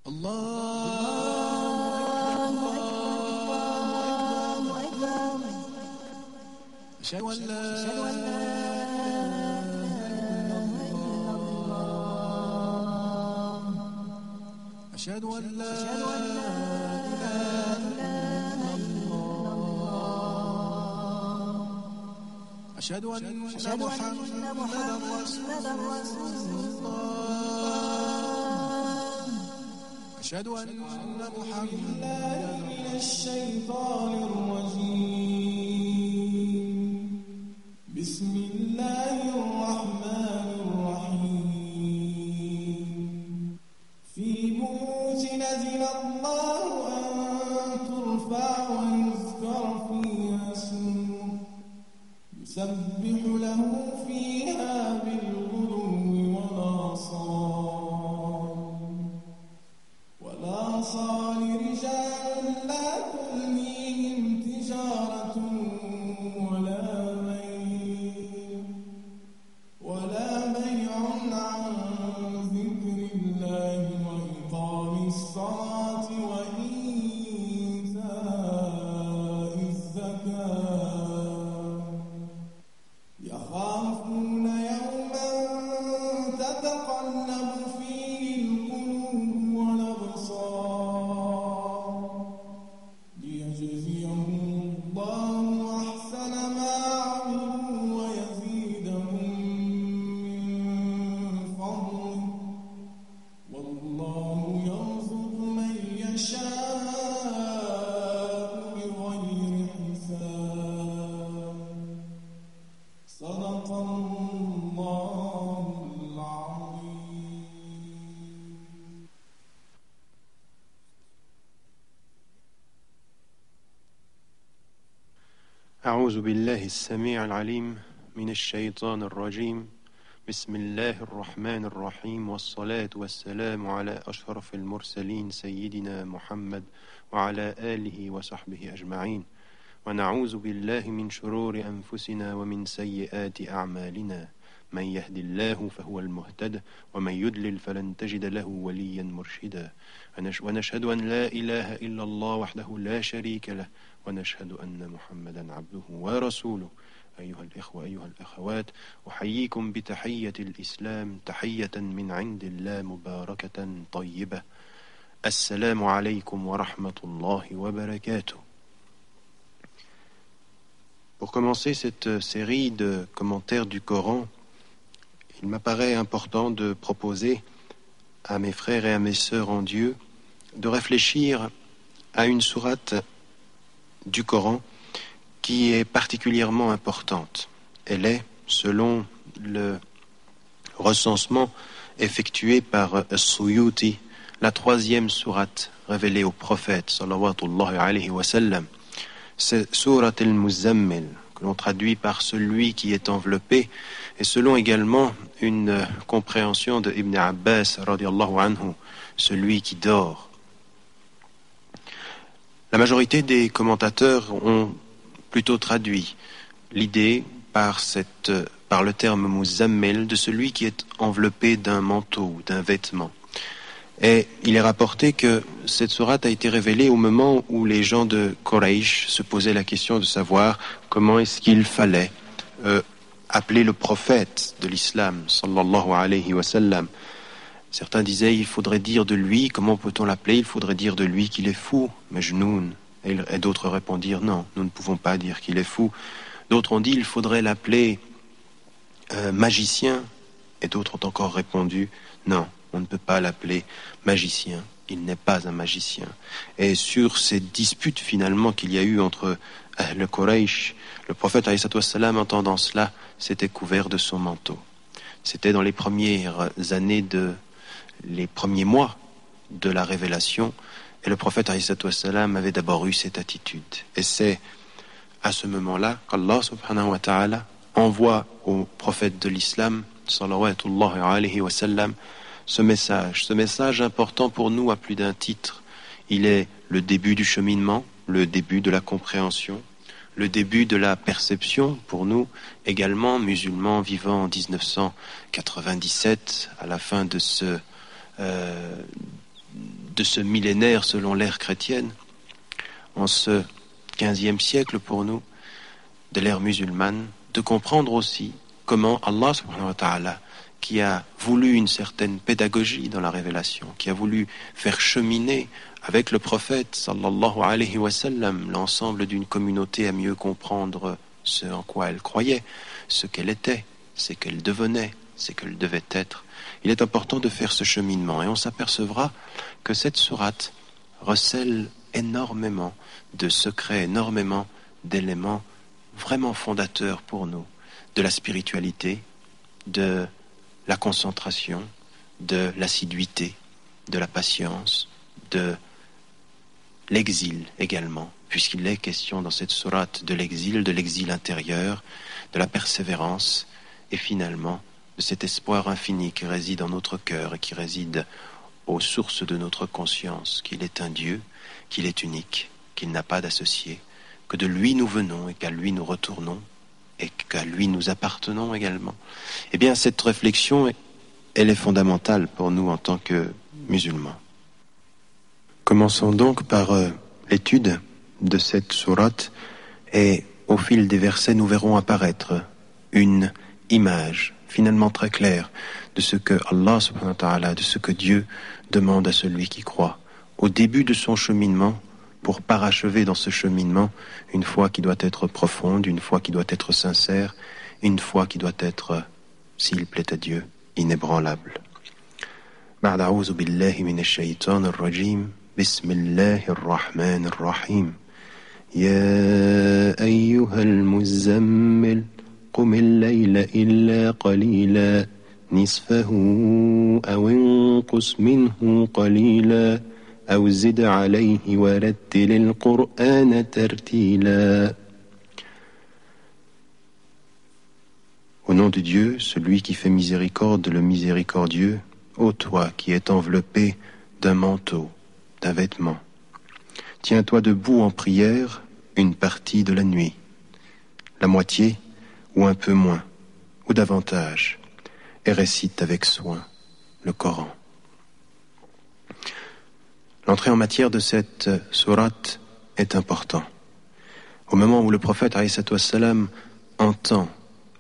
أشهد أن محمدا رسول الله أشهد أن محمدا من الشيطان الرجيم بسم الله الرحمن الرحيم في بيوت أذن الله أن ترفع ويذكر فيها اسمه يسبح له فيها بالغدو والآصال رجال لا تلهيهم تجارة ولا بيع عن ذكر الله وإقام الصلاة وإيتاء الزكاة يخافون يوما تتقلب فيه القلوب والأبصار ليجزيهم الله أحسن ما عملوا ويزيدهم من فضله والله يرزق من يشاء بغير حساب صدق الله العظيم. أعوذ بالله السميع العليم من الشيطان الرجيم بسم الله الرحمن الرحيم والصلاة والسلام على أشرف المرسلين سيدنا محمد وعلى آله وصحبه أجمعين ونعوذ بالله من شرور أنفسنا ومن سيئات أعمالنا من يهد الله فهو المهتد ومن يضلل فلن تجد له وليا مرشدا ونشهد أن لا إله إلا الله وحده لا شريك له ونشهد أن محمدا عبده ورسوله أيها الإخوة أيها الأخوات أحييكم بتحية الإسلام تحية من عند الله مباركة طيبة السلام عليكم ورحمة الله وبركاته. Pour commencer cette série de commentaires du Coran, il m'apparaît important de proposer à mes frères et à mes sœurs en Dieu de réfléchir à une sourate du Coran qui est particulièrement importante. Elle est, selon le recensement effectué par As-Suyuti, la troisième sourate révélée au prophète sallallahu alayhi wa sallam. C'est Surat al-Muzammil, que l'on traduit par celui qui est enveloppé, et selon également une compréhension de Ibn Abbas radiallahu anhu, celui qui dort. La majorité des commentateurs ont plutôt traduit l'idée par le terme Muzammil de celui qui est enveloppé d'un manteau, d'un vêtement. Et il est rapporté que cette sourate a été révélée au moment où les gens de Quraysh se posaient la question de savoir comment est-ce qu'il fallait appeler le prophète de l'islam, sallallahu alayhi wa sallam. Certains disaient, il faudrait dire de lui, comment peut-on l'appeler? Il faudrait dire de lui qu'il est fou, Majnoun. Et d'autres répondirent, non, nous ne pouvons pas dire qu'il est fou. D'autres ont dit, il faudrait l'appeler magicien. Et d'autres ont encore répondu, non, on ne peut pas l'appeler magicien, il n'est pas un magicien. Et sur ces disputes finalement qu'il y a eu entre le Quraysh, le prophète alayhi salam, entendant cela, s'était couvert de son manteau. C'était dans les premières années les premiers mois de la révélation, et le prophète alayhi salam avait d'abord eu cette attitude. Et c'est à ce moment-là qu'Allah subhanahu wa ta'ala envoie au prophète de l'islam, sallallahu alayhi wa sallam, ce message important pour nous à plus d'un titre. Il est le début du cheminement, le début de la compréhension, le début de la perception pour nous, également musulmans vivant en 1997, à la fin de de ce millénaire selon l'ère chrétienne, en ce 15e siècle pour nous, de l'ère musulmane, de comprendre aussi comment Allah subhanahu wa ta'ala, qui a voulu une certaine pédagogie dans la révélation, qui a voulu faire cheminer avec le prophète sallallahu alayhi wa sallam l'ensemble d'une communauté à mieux comprendre ce en quoi elle croyait, ce qu'elle était, ce qu'elle devenait, ce qu'elle devait être. Il est important de faire ce cheminement et on s'apercevra que cette sourate recèle énormément de secrets, énormément d'éléments vraiment fondateurs pour nous, de la spiritualité, de la concentration, de l'assiduité, de la patience, de l'exil également, puisqu'il est question dans cette sourate de l'exil intérieur, de la persévérance et finalement de cet espoir infini qui réside en notre cœur et qui réside aux sources de notre conscience, qu'il est un Dieu, qu'il est unique, qu'il n'a pas d'associé, que de lui nous venons et qu'à lui nous retournons et qu'à lui nous appartenons également. Eh bien, cette réflexion, elle est fondamentale pour nous en tant que musulmans. Commençons donc par l'étude de cette sourate et au fil des versets, nous verrons apparaître une image finalement très claire de ce que Allah subhanahu wa ta'ala, de ce que Dieu demande à celui qui croit au début de son cheminement, pour parachever dans ce cheminement une foi qui doit être profonde, une foi qui doit être sincère, une foi qui doit être, s'il plaît à Dieu, inébranlable. بعد أعوذ بالله من الشيطان الرجيم بسم الله الرحمن الرحيم يا أيها المزمل قم الليل إلا قليلا نصفه أو انقص منه قليلا أو زد عليه ورتل القرآن ترتيلا. Au nom de Dieu, celui qui fait miséricorde, le miséricordieux, ô toi qui es enveloppé d'un manteau, d'un vêtement, tiens-toi debout en prière une partie de la nuit, la moitié ou un peu moins, ou davantage, et récite avec soin le Coran. L'entrée en matière de cette sourate est importante. Au moment où le prophète alayhi wassalam entend,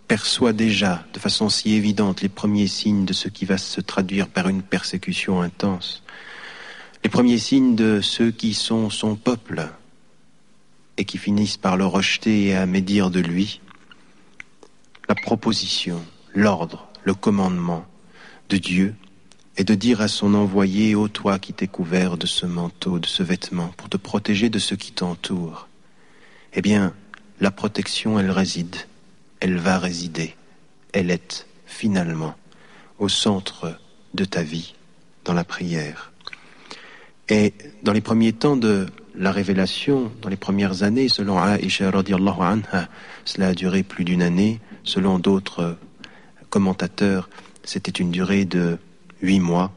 perçoit déjà de façon si évidente les premiers signes de ce qui va se traduire par une persécution intense, les premiers signes de ceux qui sont son peuple et qui finissent par le rejeter et à médire de lui, la proposition, l'ordre, le commandement de Dieu est de dire à son envoyé, ô toi qui t'es couvert de ce manteau, de ce vêtement, pour te protéger de ce qui t'entoure. Eh bien, la protection, elle réside, elle va résider, elle est finalement au centre de ta vie, dans la prière. Et dans les premiers temps de la révélation, dans les premières années, selon Aïcha radiyallahu anha, cela a duré plus d'une année, selon d'autres commentateurs, c'était une durée de 8 mois.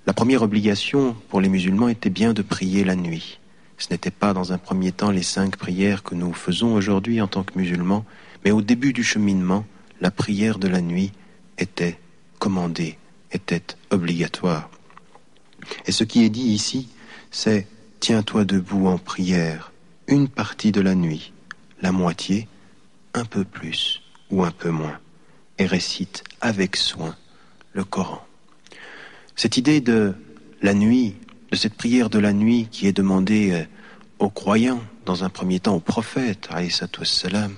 La première obligation pour les musulmans était bien de prier la nuit. Ce n'était pas dans un premier temps les 5 prières que nous faisons aujourd'hui en tant que musulmans, mais au début du cheminement, la prière de la nuit était commandée, était obligatoire. Et ce qui est dit ici, c'est « tiens-toi debout en prière, une partie de la nuit, la moitié, un peu plus ou un peu moins, et récite avec soin le Coran. » Cette idée de la nuit, de cette prière de la nuit qui est demandée aux croyants, dans un premier temps aux prophètes, alayhi wassalam,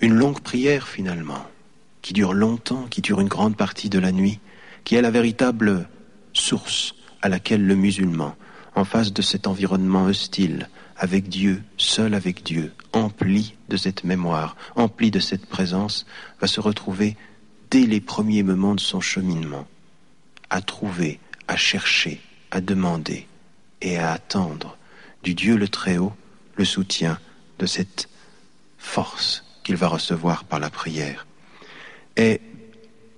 une longue prière finalement, qui dure longtemps, qui dure une grande partie de la nuit, qui est la véritable source à laquelle le musulman, en face de cet environnement hostile, avec Dieu, seul avec Dieu, empli de cette mémoire, empli de cette présence, va se retrouver dès les premiers moments de son cheminement, à trouver, à chercher, à demander et à attendre du Dieu le Très-Haut le soutien de cette force qu'il va recevoir par la prière. Et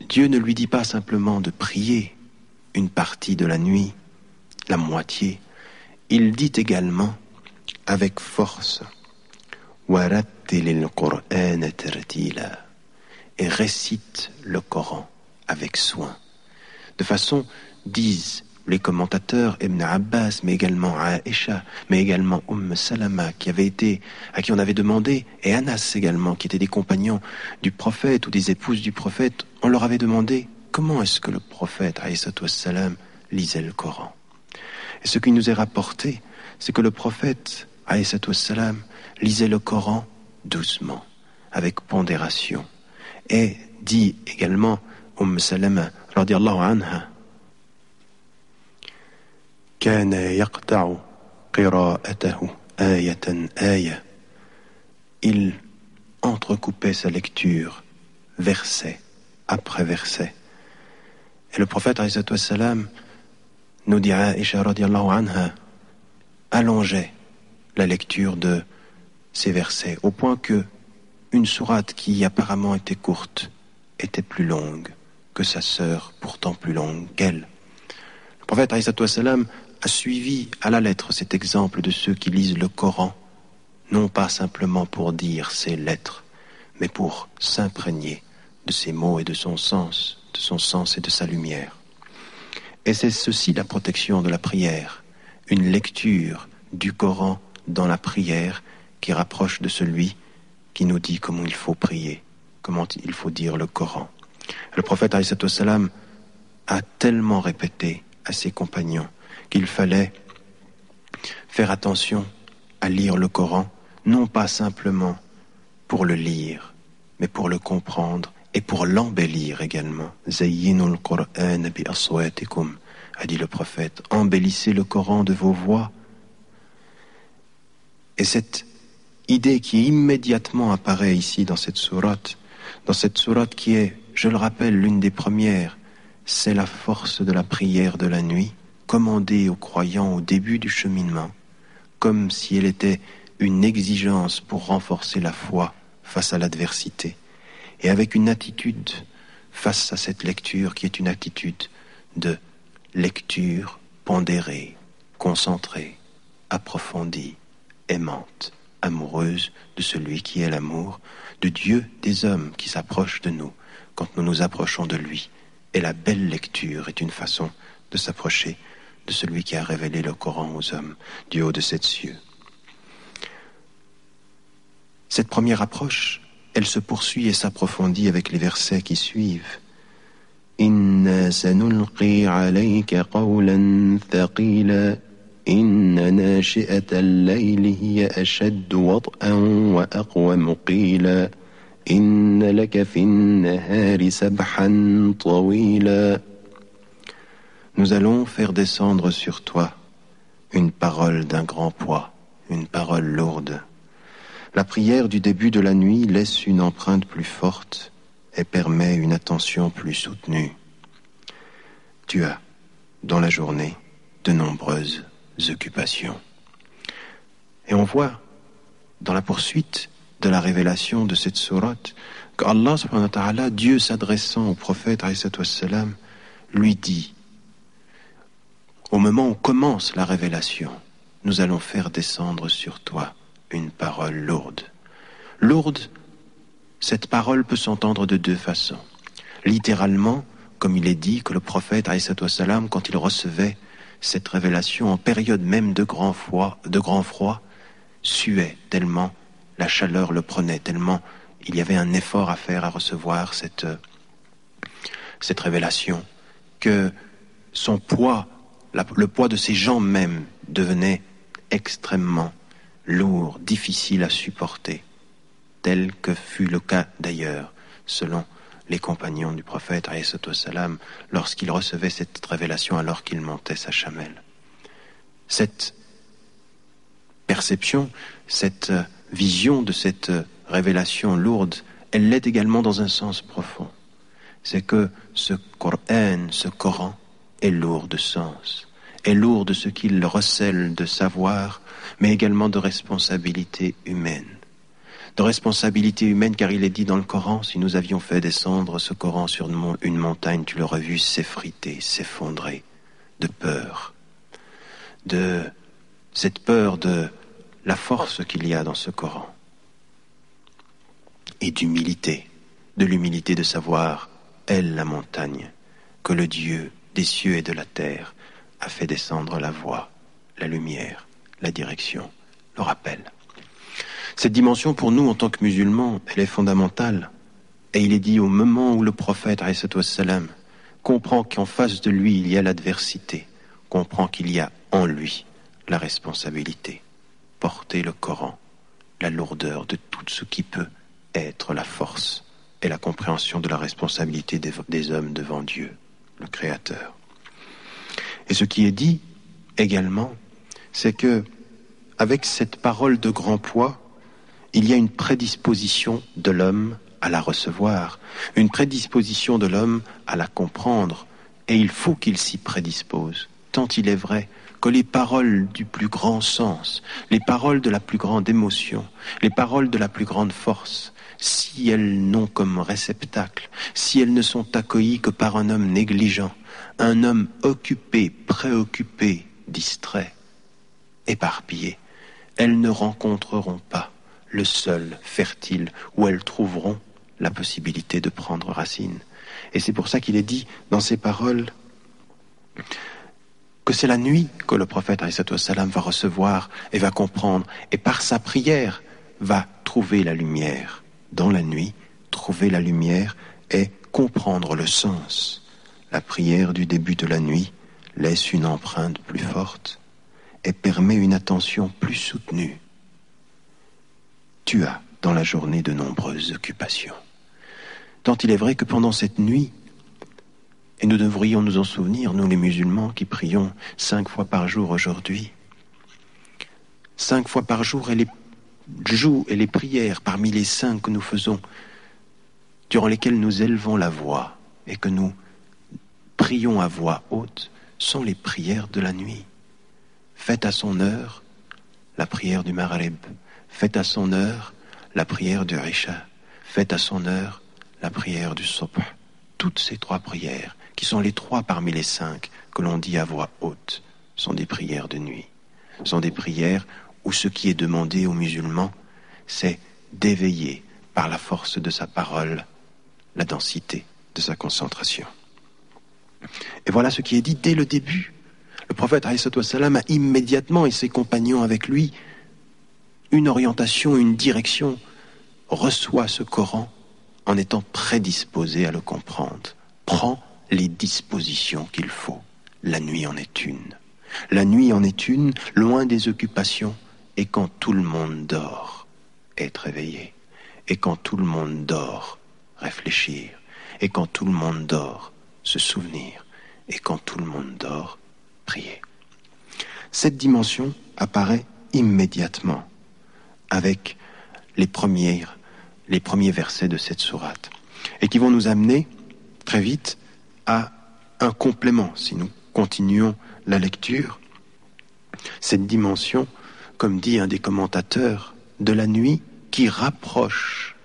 Dieu ne lui dit pas simplement de prier une partie de la nuit, la moitié, il dit également avec force وَرَتِّلِ الْقُرْآنَ تَرْتِيلًا, et récite le Coran avec soin. De façon, disent les commentateurs, Ibn Abbas, mais également Aïcha, mais également Salama, à qui on avait demandé, et Anas également, qui étaient des compagnons du prophète ou des épouses du prophète, on leur avait demandé comment est-ce que le prophète, alayhi salam, lisait le Coran. Et ce qui nous est rapporté, c'est que le prophète, alayhi salam, lisait le Coran doucement, avec pondération. Et dit également Salama, radiyallahu anha, كان يقطع قراءته آية آية. Il entrecoupait sa lecture verset après verset. Et le prophète alayhi salam, nous dit Aïcha radiyallahu anha, allongeait la lecture de ces versets au point que une sourate qui apparemment était courte était plus longue que sa sœur, pourtant plus longue qu'elle. Le prophète alayhi salam a suivi à la lettre cet exemple de ceux qui lisent le Coran, non pas simplement pour dire ces lettres, mais pour s'imprégner de ses mots et de son sens et de sa lumière. Et c'est ceci la protection de la prière, une lecture du Coran dans la prière qui rapproche de celui qui nous dit comment il faut prier, comment il faut dire le Coran. Le prophète alayhi salam a tellement répété à ses compagnons qu'il fallait faire attention à lire le Coran, non pas simplement pour le lire, mais pour le comprendre et pour l'embellir également. Zayyinul Qur'an bi aswatikum, a dit le prophète, embellissez le Coran de vos voix. Et cette idée qui immédiatement apparaît ici dans cette sourate qui est, je le rappelle, l'une des premières, c'est la force de la prière de la nuit, commandée aux croyants au début du cheminement, comme si elle était une exigence pour renforcer la foi face à l'adversité, et avec une attitude face à cette lecture qui est une attitude de lecture pondérée, concentrée, approfondie, aimante, amoureuse de celui qui est l'amour, de Dieu des hommes qui s'approchent de nous quand nous nous approchons de lui. Et la belle lecture est une façon de s'approcher de celui qui a révélé le Coran aux hommes du haut de sept cieux. Cette première approche, elle se poursuit et s'approfondit avec les versets qui suivent. Inna sanulqi alayka qawlan thaqila, inna nashi'ata al-layli hiya ashaddu wat'an wa aqwamu qila, inna laka fi an-nahari sabhan tawila. Nous allons faire descendre sur toi une parole d'un grand poids, une parole lourde. La prière du début de la nuit laisse une empreinte plus forte et permet une attention plus soutenue. Tu as, dans la journée, de nombreuses occupations. Et on voit, dans la poursuite de la révélation de cette sourate, qu'Allah, subhanahu wa ta'ala, Dieu s'adressant au prophète, alayhi salam, lui dit, au moment où commence la révélation, nous allons faire descendre sur toi une parole lourde. Lourde, cette parole peut s'entendre de deux façons. Littéralement, comme il est dit que le prophète, alayhi salam, quand il recevait cette révélation en période même de grand froid, suait tellement la chaleur le prenait, tellement il y avait un effort à faire à recevoir cette révélation, que son poids, le poids de ses jambes même devenait extrêmement lourd, difficile à supporter, tel que fut le cas d'ailleurs, selon les compagnons du prophète, alayhi salam, lorsqu'il recevait cette révélation alors qu'il montait sa chamelle. Cette perception, cette vision de cette révélation lourde, elle l'est également dans un sens profond. C'est que ce Coran est lourd de sens, est lourd de ce qu'il recèle de savoir, mais également de responsabilité humaine. De responsabilité humaine, car il est dit dans le Coran, si nous avions fait descendre ce Coran sur une montagne, tu l'aurais vu s'effriter, s'effondrer, de peur. De cette peur de la force qu'il y a dans ce Coran. Et d'humilité, de l'humilité de savoir, elle, la montagne, que le Dieu des cieux et de la terre, a fait descendre la voix, la lumière, la direction, le rappel. Cette dimension, pour nous, en tant que musulmans, elle est fondamentale. Et il est dit au moment où le prophète, alayhi wassalam, comprend qu'en face de lui, il y a l'adversité, comprend qu'il y a en lui la responsabilité, porter le Coran, la lourdeur de tout ce qui peut être la force et la compréhension de la responsabilité des hommes devant Dieu, le Créateur. Et ce qui est dit également, c'est que avec cette parole de grand poids, il y a une prédisposition de l'homme à la recevoir, une prédisposition de l'homme à la comprendre, et il faut qu'il s'y prédispose, tant il est vrai que les paroles du plus grand sens, les paroles de la plus grande émotion, les paroles de la plus grande force, si elles n'ont comme réceptacle, si elles ne sont accueillies que par un homme négligent, un homme occupé, préoccupé, distrait, éparpillé, elles ne rencontreront pas le sol fertile où elles trouveront la possibilité de prendre racine. Et c'est pour ça qu'il est dit dans ces paroles que c'est la nuit que le prophète alayhi wassalam va recevoir et va comprendre, et par sa prière va trouver la lumière. Dans la nuit, trouver la lumière et comprendre le sens. La prière du début de la nuit laisse une empreinte plus forte et permet une attention plus soutenue. Tu as dans la journée de nombreuses occupations. Tant il est vrai que pendant cette nuit, et nous devrions nous en souvenir, nous les musulmans qui prions 5 fois par jour aujourd'hui, 5 fois par jour, et les prières parmi les 5 que nous faisons, durant lesquelles nous élevons la voix et que nous prions à voix haute, sont les prières de la nuit. Faites à son heure la prière du Maghrib, faites à son heure la prière du Isha, faites à son heure la prière du Subh. Toutes ces 3 prières, qui sont les 3 parmi les 5 que l'on dit à voix haute, sont des prières de nuit. Sont des prières où ce qui est demandé aux musulmans, c'est d'éveiller par la force de sa parole la densité de sa concentration. Et voilà ce qui est dit dès le début. Le prophète alayhi wassalam a immédiatement, et ses compagnons avec lui, une orientation, une direction, reçoit ce Coran en étant prédisposé à le comprendre. Prends les dispositions qu'il faut. La nuit en est une. La nuit en est une, loin des occupations, et quand tout le monde dort, être éveillé. Et quand tout le monde dort, réfléchir. Et quand tout le monde dort, se souvenir. Et quand tout le monde dort, prier. Cette dimension apparaît immédiatement avec les premiers versets de cette sourate, et qui vont nous amener très vite à un complément, si nous continuons la lecture. Cette dimension, comme dit un des commentateurs, de la nuit qui rapproche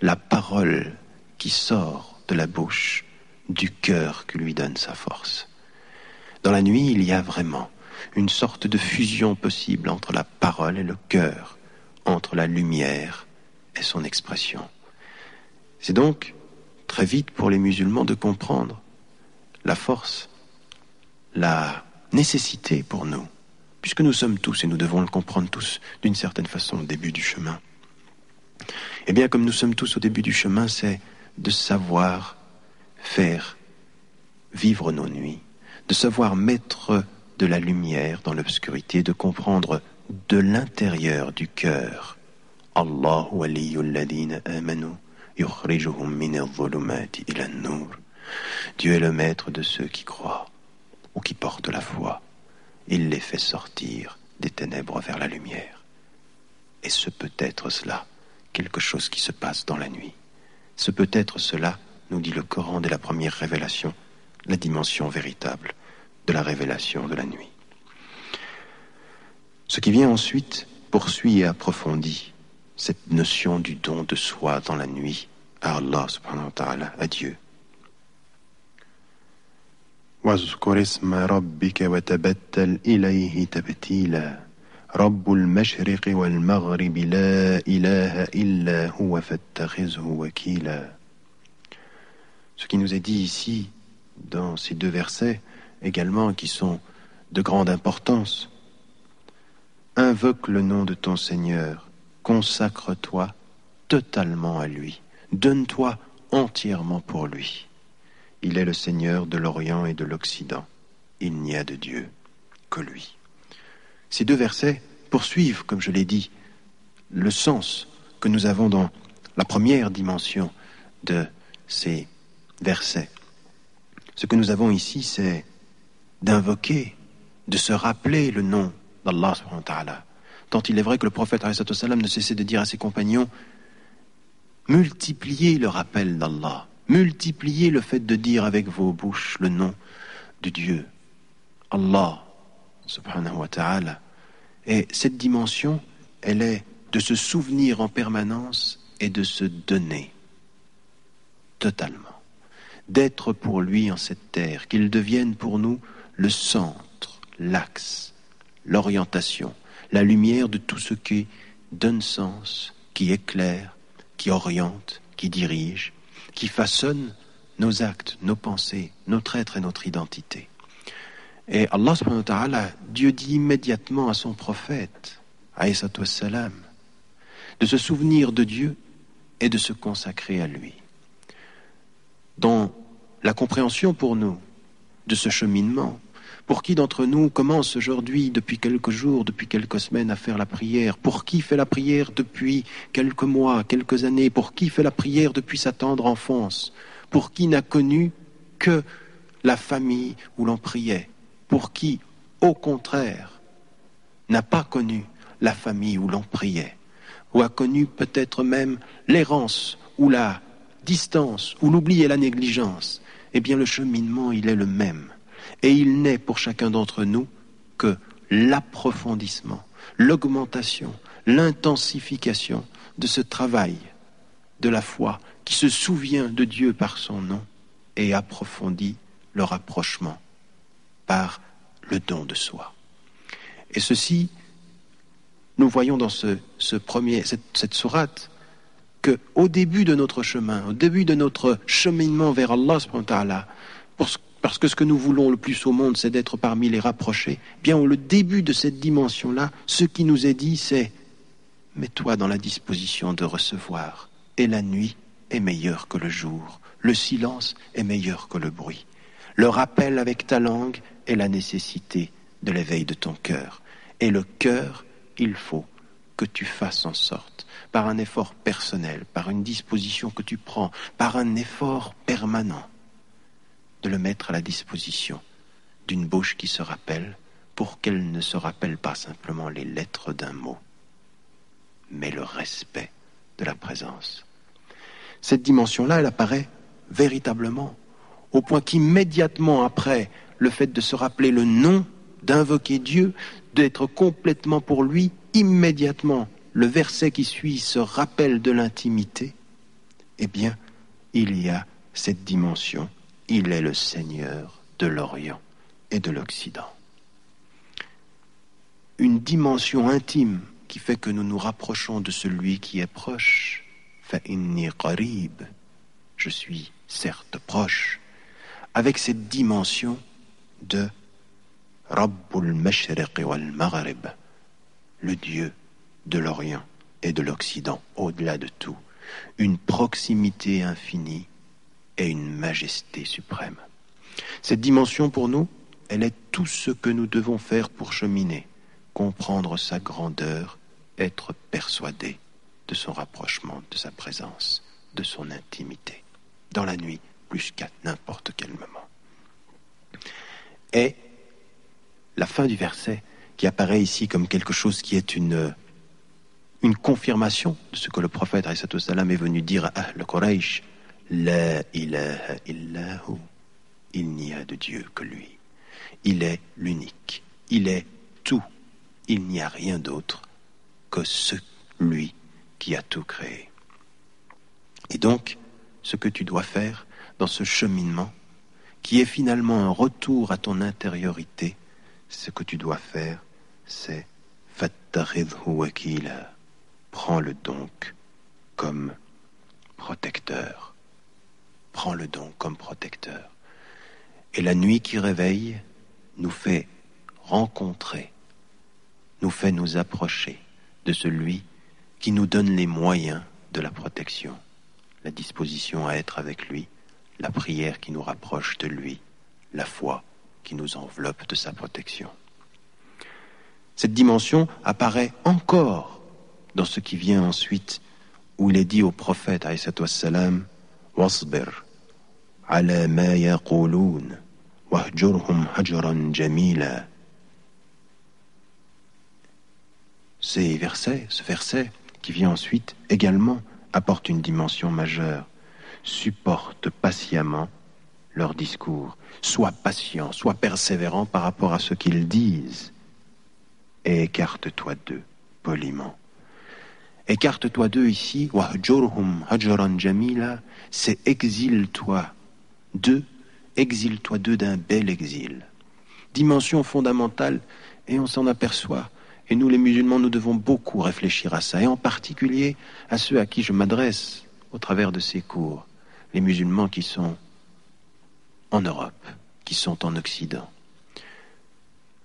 la parole qui sort de la bouche du cœur qui lui donne sa force. Dans la nuit, il y a vraiment une sorte de fusion possible entre la parole et le cœur, entre la lumière et son expression. C'est donc très vite pour les musulmans de comprendre la force, la nécessité pour nous, puisque nous sommes tous, et nous devons le comprendre tous d'une certaine façon au début du chemin. Et bien comme nous sommes tous au début du chemin, c'est de savoir faire vivre nos nuits, de savoir mettre de la lumière dans l'obscurité, de comprendre de l'intérieur du cœur. Allahu waliyyul ladina amanu yukhrijuhum minadh dhulumati ila an-nur. Dieu est le maître de ceux qui croient ou qui portent la foi. Il les fait sortir des ténèbres vers la lumière. Et ce peut être cela, quelque chose qui se passe dans la nuit. Ce peut être cela, nous dit le Coran dès la première révélation, la dimension véritable de la révélation de la nuit. Ce qui vient ensuite poursuit et approfondit cette notion du don de soi dans la nuit à Allah subhanahu wa ta'ala, à Dieu. وَاذْكُرِ اسْمَ رَبِّكَ وَتَبَتَّلْ إِلَيْهِ تَبْتِيلًا رَبُّ الْمَشْرِقِ وَالْمَغْرِبِ لَا إِلَهَ إِلَّا هُوَ فَاتَّخِذْهُ وَكِيلًا. Ce qui nous est dit ici, dans ces 2 versets, également qui sont de grande importance. Invoque le nom de ton Seigneur, consacre-toi totalement à lui, donne-toi entièrement pour lui. Il est le Seigneur de l'Orient et de l'Occident. Il n'y a de Dieu que lui. Ces deux versets poursuivent, comme je l'ai dit, le sens que nous avons dans la première dimension de ces versets. Ce que nous avons ici, c'est d'invoquer, de se rappeler le nom d'Allah subhanahu wa ta'ala. Tant il est vrai que le prophète alayhi salam ne cessait de dire à ses compagnons: multipliez le rappel d'Allah, multipliez le fait de dire avec vos bouches le nom de Dieu, Allah subhanahu wa ta'ala. Et cette dimension, elle est de se souvenir en permanence et de se donner totalement, d'être pour lui en cette terre, qu'il devienne pour nous le centre, l'axe, l'orientation, la lumière de tout ce qui donne sens, qui éclaire, qui oriente, qui dirige, qui façonne nos actes, nos pensées, notre être et notre identité. Et Allah subhanahu wa ta'ala, Dieu dit immédiatement à son prophète, alayhi wassalam, de se souvenir de Dieu et de se consacrer à lui. Dans la compréhension pour nous de ce cheminement, pour qui d'entre nous commence aujourd'hui, depuis quelques jours, depuis quelques semaines, à faire la prière? Pour qui fait la prière depuis quelques mois, quelques années? Pour qui fait la prière depuis sa tendre enfance? Pour qui n'a connu que la famille où l'on priait? Pour qui, au contraire, n'a pas connu la famille où l'on priait? Ou a connu peut-être même l'errance, ou la distance, ou l'oubli et la négligence? Eh bien, le cheminement, il est le même. Et il n'est pour chacun d'entre nous que l'approfondissement, l'augmentation, l'intensification de ce travail de la foi qui se souvient de Dieu par son nom et approfondit le rapprochement par le don de soi. Et ceci, nous voyons dans cette sourate qu'au début de notre chemin, au début de notre cheminement vers Allah subhanahu wa ta'ala, parce que ce que nous voulons le plus au monde, c'est d'être parmi les rapprochés, bien au début de cette dimension-là, ce qui nous est dit, c'est: mets-toi dans la disposition de recevoir, et la nuit est meilleure que le jour, le silence est meilleur que le bruit, le rappel avec ta langue est la nécessité de l'éveil de ton cœur. Et le cœur, il faut que tu fasses en sorte, par un effort personnel, par une disposition que tu prends, par un effort permanent, de le mettre à la disposition d'une bouche qui se rappelle, pour qu'elle ne se rappelle pas simplement les lettres d'un mot, mais le respect de la présence. Cette dimension-là, elle apparaît véritablement, au point qu'immédiatement après le fait de se rappeler le nom, d'invoquer Dieu, d'être complètement pour lui, immédiatement, le verset qui suit se rappelle de l'intimité, eh bien, il y a cette dimension. Il est le Seigneur de l'Orient et de l'Occident. Une dimension intime qui fait que nous nous rapprochons de celui qui est proche. فَإِنِّي قَرِيبٌ, je suis certes proche, avec cette dimension de Rabbul Mashriq wal Maghrib, le Dieu de l'Orient et de l'Occident, au-delà de tout, une proximité infinie et une majesté suprême. Cette dimension pour nous, elle est tout ce que nous devons faire pour cheminer, comprendre sa grandeur, être persuadé de son rapprochement, de sa présence, de son intimité, dans la nuit plus qu'à n'importe quel moment. Et la fin du verset, qui apparaît ici comme quelque chose qui est une confirmation de ce que le prophète alayhi salam est venu dire à Ahl Quraysh: La ilaha illahu, il n'y a de Dieu que lui. Il est l'unique, il est tout, il n'y a rien d'autre que celui qui a tout créé. Et donc, ce que tu dois faire dans ce cheminement, qui est finalement un retour à ton intériorité, ce que tu dois faire, c'est fattakhidhu wakila. Prends-le donc comme protecteur. Prends-le donc comme protecteur. Et la nuit qui réveille nous fait rencontrer, nous fait nous approcher de celui qui nous donne les moyens de la protection, la disposition à être avec lui, la prière qui nous rapproche de lui, la foi qui nous enveloppe de sa protection. Cette dimension apparaît encore dans ce qui vient ensuite, où il est dit au prophète alayhi wassalam, wasbir ala ma yaqulun wahjurhum hajran jamila. Ce verset qui vient ensuite également apporte une dimension majeure. Supporte patiemment leur discours. Sois patient, sois persévérant par rapport à ce qu'ils disent. Et écarte-toi d'eux poliment. Écarte-toi d'eux ici, wahjurhum hajran jamila, c'est exile-toi d'eux d'un bel exil. Dimension fondamentale, et on s'en aperçoit. Et nous, les musulmans, nous devons beaucoup réfléchir à ça, et en particulier à ceux à qui je m'adresse au travers de ces cours, les musulmans qui sont en Europe, qui sont en Occident.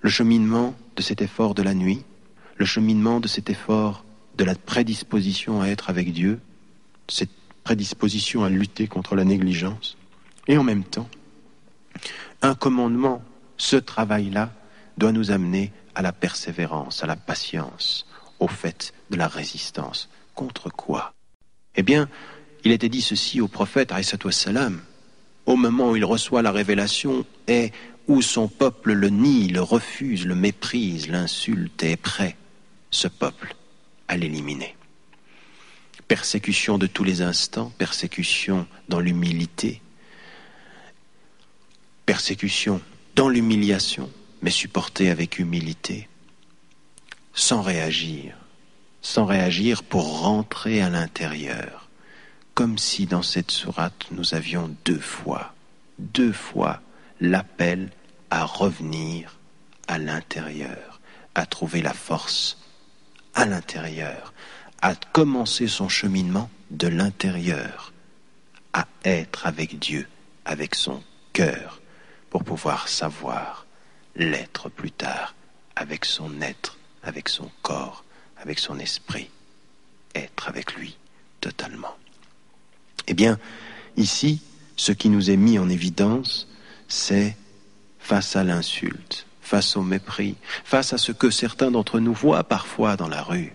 Le cheminement de cet effort de la nuit, le cheminement de cet effort de la prédisposition à être avec Dieu, cette prédisposition à lutter contre la négligence, et en même temps, un commandement, ce travail-là, doit nous amener à la persévérance, à la patience, au fait de la résistance. Contre quoi? Eh bien, il était dit ceci au prophète, alayhi wassalam, au moment où il reçoit la révélation et où son peuple le nie, le refuse, le méprise, l'insulte et est prêt, ce peuple, à l'éliminer. Persécution de tous les instants, persécution dans l'humilité, persécution dans l'humiliation, mais supportée avec humilité, sans réagir pour rentrer à l'intérieur, comme si dans cette sourate nous avions deux fois l'appel à revenir à l'intérieur, à trouver la force à l'intérieur, à commencer son cheminement de l'intérieur, à être avec Dieu, avec son cœur, pour pouvoir savoir l'être plus tard, avec son être, avec son corps, avec son esprit, être avec lui totalement. Eh bien, ici, ce qui nous est mis en évidence, c'est face à l'insulte, face au mépris, face à ce que certains d'entre nous voient parfois dans la rue.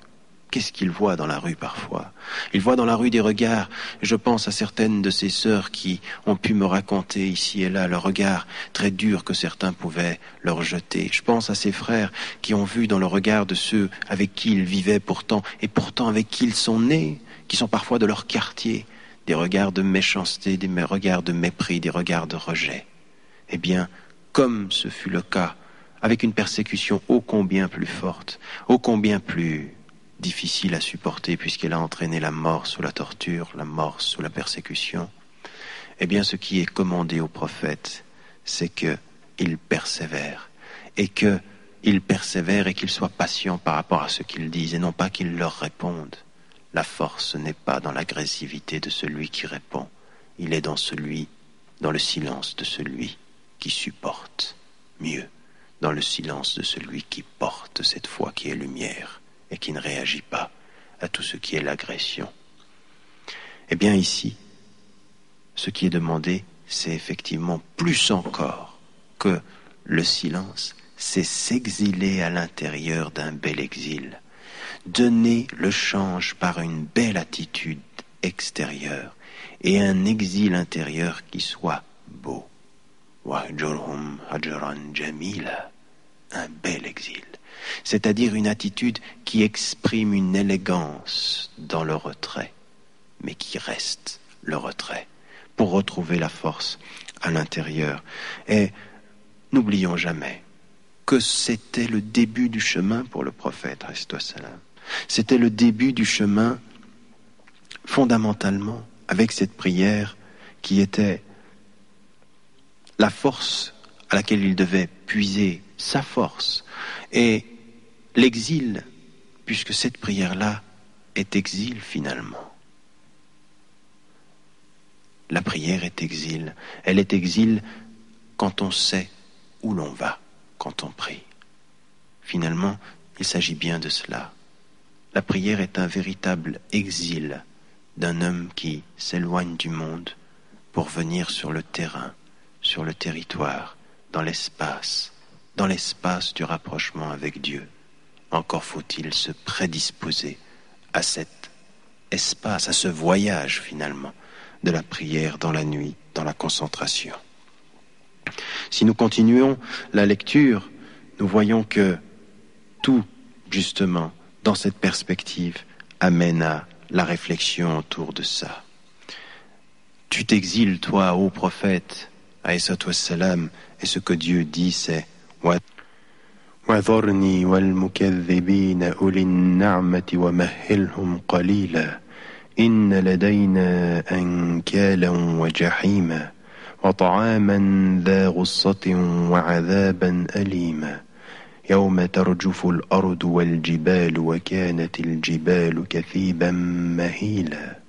Qu'est-ce qu'ils voient dans la rue parfois? Ils voient dans la rue des regards. Je pense à certaines de ces sœurs qui ont pu me raconter ici et là le regard très dur que certains pouvaient leur jeter. Je pense à ces frères qui ont vu dans le regard de ceux avec qui ils vivaient pourtant, et pourtant avec qui ils sont nés, qui sont parfois de leur quartier, des regards de méchanceté, des regards de mépris, des regards de rejet. Eh bien, comme ce fut le cas, avec une persécution ô combien plus forte, ô combien plus difficile à supporter puisqu'elle a entraîné la mort sous la torture, la mort sous la persécution, eh bien ce qui est commandé au prophète, c'est qu'il persévère, et qu'il soit patient par rapport à ce qu'ils disent, et non pas qu'il leur réponde. La force n'est pas dans l'agressivité de celui qui répond, il est dans le silence de celui qui supporte mieux, dans le silence de celui qui porte cette foi qui est lumière et qui ne réagit pas à tout ce qui est l'agression. Eh bien ici, ce qui est demandé, c'est effectivement plus encore que le silence, c'est s'exiler à l'intérieur d'un bel exil, donner le change par une belle attitude extérieure et un exil intérieur qui soit beau. Wahjurhum hajran jamila, un bel exil, c'est-à-dire une attitude qui exprime une élégance dans le retrait, mais qui reste le retrait, pour retrouver la force à l'intérieur. Et n'oublions jamais que c'était le début du chemin pour le prophète, c'était le début du chemin fondamentalement avec cette prière qui était la force à laquelle il devait puiser sa force, et l'exil, puisque cette prière-là est exil finalement. La prière est exil. Elle est exil quand on sait où l'on va, quand on prie. Finalement, il s'agit bien de cela. La prière est un véritable exil d'un homme qui s'éloigne du monde pour venir sur le terrain, sur le territoire, dans l'espace du rapprochement avec Dieu. Encore faut-il se prédisposer à cet espace, à ce voyage finalement de la prière dans la nuit, dans la concentration. Si nous continuons la lecture, nous voyons que tout, justement, dans cette perspective, amène à la réflexion autour de ça. Tu t'exiles, toi, ô prophète, alayhi wassalam, et ce que Dieu dit, c'est وَذَرْنِي وَالْمُكَذِّبِينَ أُولِي النَّعْمَةِ وَمَهِّلْهُمْ قَلِيلًا إِنَّ لَدَيْنَا أَنْكَالًا وَجَحِيمًا وَطَعَامًا ذَا غُصَّةٍ وَعَذَابًا أَلِيمًا يَوْمَ تَرْجُفُ الْأَرْضُ وَالْجِبَالُ وَكَانَتِ الْجِبَالُ كَثِيبًا مَهِيلًا.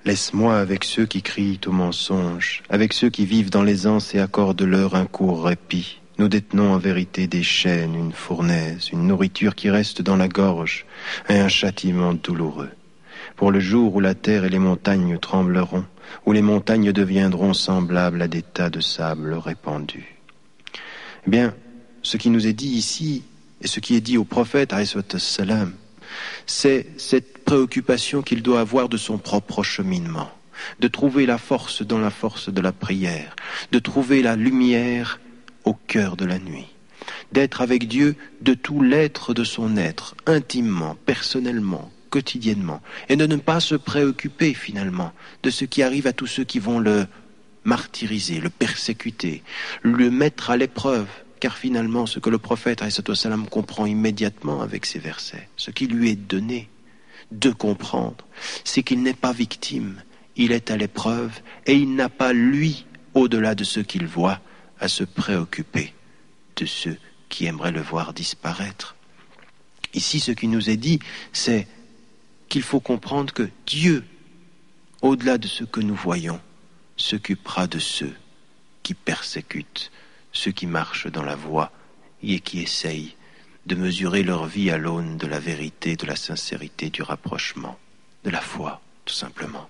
Laisse-moi avec ceux qui crient au mensonge, avec ceux qui vivent dans l'aisance et accordent-leur un court répit. Nous détenons en vérité des chaînes, une fournaise, une nourriture qui reste dans la gorge, et un châtiment douloureux. Pour le jour où la terre et les montagnes trembleront, où les montagnes deviendront semblables à des tas de sable répandus. Eh bien, ce qui nous est dit ici, et ce qui est dit au prophète, alayhi salam, c'est cette préoccupation qu'il doit avoir de son propre cheminement, de trouver la force dans la force de la prière, de trouver la lumière au cœur de la nuit, d'être avec Dieu de tout l'être de son être, intimement, personnellement, quotidiennement, et de ne pas se préoccuper finalement de ce qui arrive à tous ceux qui vont le martyriser, le persécuter, le mettre à l'épreuve. Car finalement, ce que le prophète alayhi salam comprend immédiatement avec ces versets, ce qui lui est donné de comprendre, c'est qu'il n'est pas victime, il est à l'épreuve et il n'a pas, lui, au-delà de ce qu'il voit, à se préoccuper de ceux qui aimeraient le voir disparaître. Ici, ce qui nous est dit, c'est qu'il faut comprendre que Dieu, au-delà de ce que nous voyons, s'occupera de ceux qui persécutent, ceux qui marchent dans la voie et qui essayent de mesurer leur vie à l'aune de la vérité, de la sincérité, du rapprochement, de la foi, tout simplement.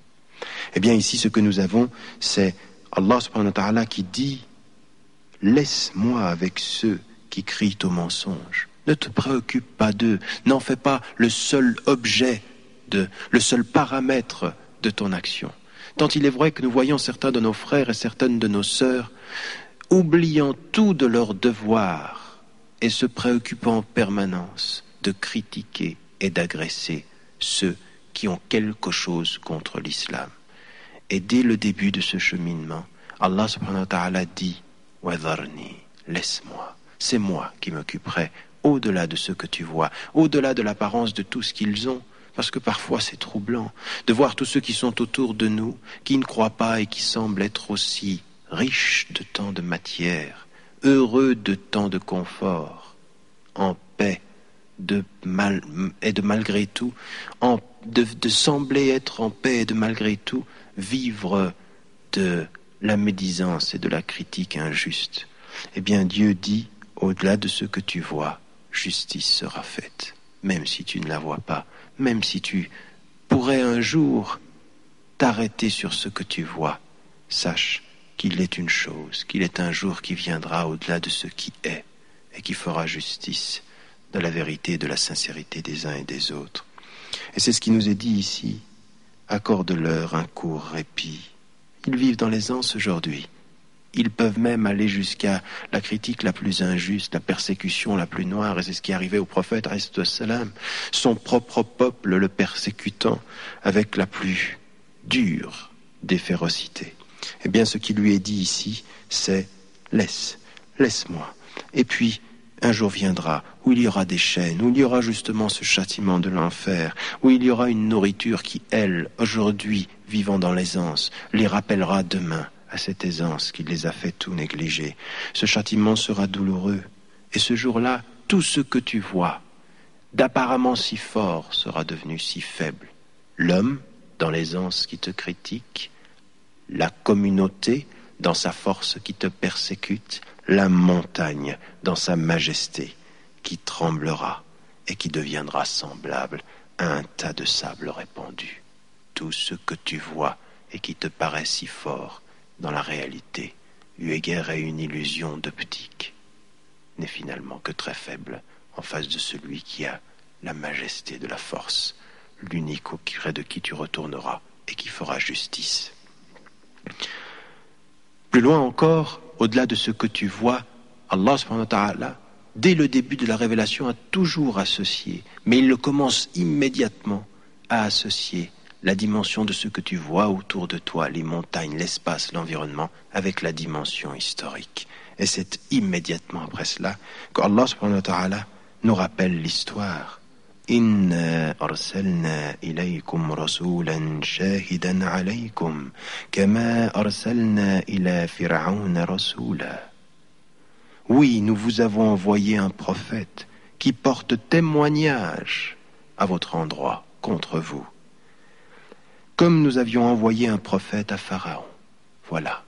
Eh bien, ici, ce que nous avons, c'est Allah subhanahu wa ta'ala qui dit « Laisse-moi avec ceux qui crient au mensonge. Ne te préoccupe pas d'eux. N'en fais pas le seul objet, le seul paramètre de ton action. » Tant il est vrai que nous voyons certains de nos frères et certaines de nos sœurs oubliant tout de leur devoir et se préoccupant en permanence de critiquer et d'agresser ceux qui ont quelque chose contre l'islam. Et dès le début de ce cheminement, Allah subhanahu wa ta'ala dit « Wadharni, laisse-moi, c'est moi qui m'occuperai au-delà de ce que tu vois, au-delà de l'apparence de tout ce qu'ils ont. » Parce que parfois c'est troublant de voir tous ceux qui sont autour de nous, qui ne croient pas et qui semblent être aussi riches de tant de matière, heureux de tant de confort, en paix et de malgré tout, de sembler être en paix et de malgré tout vivre de la médisance et de la critique injuste. Eh bien Dieu dit, au-delà de ce que tu vois, justice sera faite, même si tu ne la vois pas, même si tu pourrais un jour t'arrêter sur ce que tu vois, sache qu'il est une chose, qu'il est un jour qui viendra au-delà de ce qui est et qui fera justice de la vérité et de la sincérité des uns et des autres. Et c'est ce qui nous est dit ici. Accorde-leur un court répit. Ils vivent dans l'aisance aujourd'hui. Ils peuvent même aller jusqu'à la critique la plus injuste, la persécution la plus noire, et c'est ce qui est arrivé au prophète, alayhi salam, son propre peuple le persécutant avec la plus dure des férocités. Eh bien, ce qui lui est dit ici, c'est « laisse-moi ». Et puis, un jour viendra où il y aura des chaînes, où il y aura justement ce châtiment de l'enfer, où il y aura une nourriture qui, elle, aujourd'hui, vivant dans l'aisance, les rappellera demain à cette aisance qui les a fait tout négliger. Ce châtiment sera douloureux. Et ce jour-là, tout ce que tu vois, d'apparemment si fort, sera devenu si faible. L'homme, dans l'aisance qui te critique, la communauté dans sa force qui te persécute, la montagne dans sa majesté qui tremblera et qui deviendra semblable à un tas de sable répandu. Tout ce que tu vois et qui te paraît si fort dans la réalité, eu égard à une illusion d'optique, n'est finalement que très faible en face de celui qui a la majesté de la force, l'unique auprès de qui tu retourneras et qui fera justice. Plus loin encore, au-delà de ce que tu vois, Allah subhanahu wa ta'ala, dès le début de la révélation, a toujours associé, mais il le commence immédiatement à associer la dimension de ce que tu vois autour de toi, les montagnes, l'espace, l'environnement, avec la dimension historique. Et c'est immédiatement après cela qu'Allah subhanahu wa ta'ala nous rappelle l'histoire. إنا أرسلنا إليكم رسولا شاهدا عليكم كما أرسلنا إلى فرعون رسولا. Oui, nous vous avons envoyé un prophète qui porte témoignage à votre endroit contre vous, comme nous avions envoyé un prophète à Pharaon. Voilà,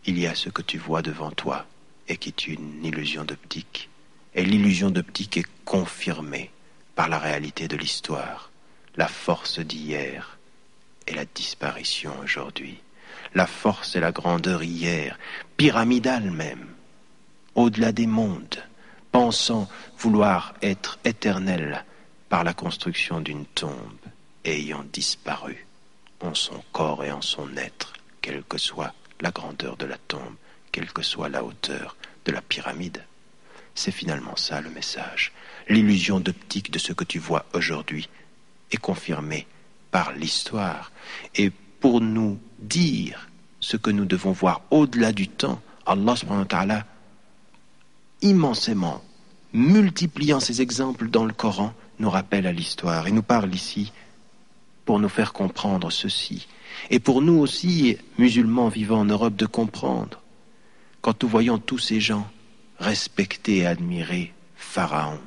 il y a ce que tu vois devant toi et qui est une illusion d'optique. Et l'illusion d'optique est confirmée par la réalité de l'histoire, la force d'hier et la disparition aujourd'hui, la force et la grandeur hier, pyramidale même, au-delà des mondes, pensant vouloir être éternel par la construction d'une tombe et ayant disparu en son corps et en son être, quelle que soit la grandeur de la tombe, quelle que soit la hauteur de la pyramide. C'est finalement ça le message. L'illusion d'optique de ce que tu vois aujourd'hui est confirmée par l'histoire. Et pour nous dire ce que nous devons voir au-delà du temps, Allah subhanahu wa ta'ala, immensément, multipliant ces exemples dans le Coran, nous rappelle à l'histoire et nous parle ici pour nous faire comprendre ceci. Et pour nous aussi, musulmans vivant en Europe, de comprendre. Quand nous voyons tous ces gens respecter et admirer Pharaon,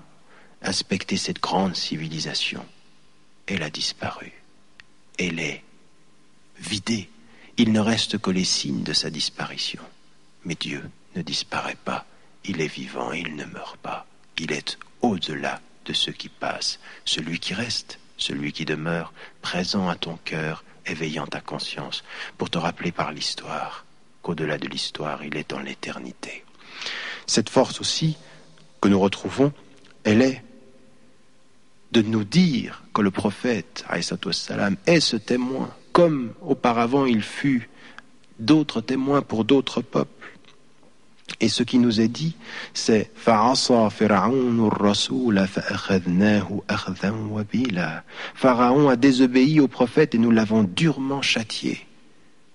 respecter cette grande civilisation, elle a disparu. Elle est vidée. Il ne reste que les signes de sa disparition. Mais Dieu ne disparaît pas. Il est vivant et il ne meurt pas. Il est au-delà de ce qui passe. Celui qui reste, celui qui demeure, présent à ton cœur, éveillant ta conscience, pour te rappeler par l'histoire qu'au-delà de l'histoire, il est dans l'éternité. Cette force aussi que nous retrouvons, elle est de nous dire que le prophète, alayhi wassalam, est ce témoin, comme auparavant il fut d'autres témoins pour d'autres peuples. Et ce qui nous est dit, c'est Pharaon a désobéi au prophète et nous l'avons durement châtié.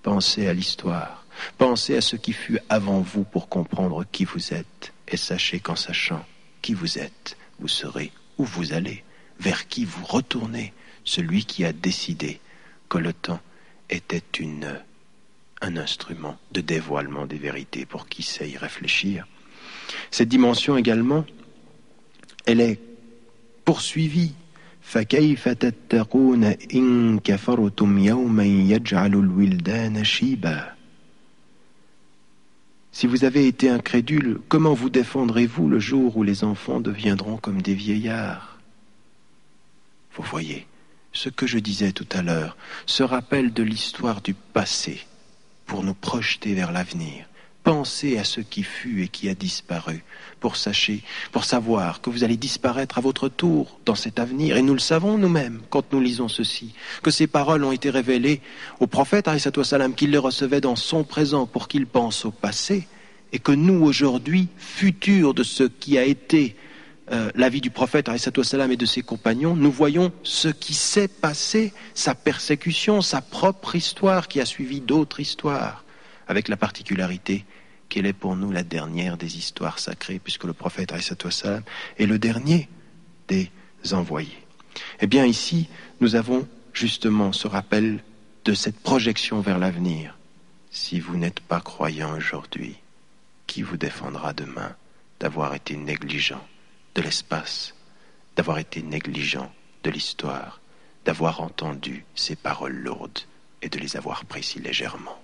Pensez à l'histoire, pensez à ce qui fut avant vous pour comprendre qui vous êtes. Et sachez qu'en sachant qui vous êtes, vous saurez où vous allez, vers qui vous retournez, celui qui a décidé que le temps était un instrument de dévoilement des vérités pour qui sait y réfléchir. Cette dimension également, elle est poursuivie. فَكَيْفَ تَتَّقُونَ إِن كَفَرْتُمْ يَوْمًا يَجْعَلُ الْوِلْدَانَ شِيبًا. Si vous avez été incrédule, comment vous défendrez-vous le jour où les enfants deviendront comme des vieillards? Vous voyez, ce que je disais tout à l'heure se rappelle de l'histoire du passé pour nous projeter vers l'avenir. Pensez à ce qui fut et qui a disparu pour savoir que vous allez disparaître à votre tour dans cet avenir. Et nous le savons nous-mêmes quand nous lisons ceci, que ces paroles ont été révélées au prophète, alayhi wassalam, qu'il les recevait dans son présent pour qu'il pense au passé, et que nous aujourd'hui, futurs de ce qui a été la vie du prophète, alayhi wassalam, et de ses compagnons, nous voyons ce qui s'est passé, sa persécution, sa propre histoire qui a suivi d'autres histoires, avec la particularité qu'elle est pour nous la dernière des histoires sacrées, puisque le prophète alayhi wassalam est le dernier des envoyés. Eh bien ici, nous avons justement ce rappel de cette projection vers l'avenir. Si vous n'êtes pas croyant aujourd'hui, qui vous défendra demain d'avoir été négligent de l'espace, d'avoir été négligent de l'histoire, d'avoir entendu ces paroles lourdes et de les avoir prises si légèrement?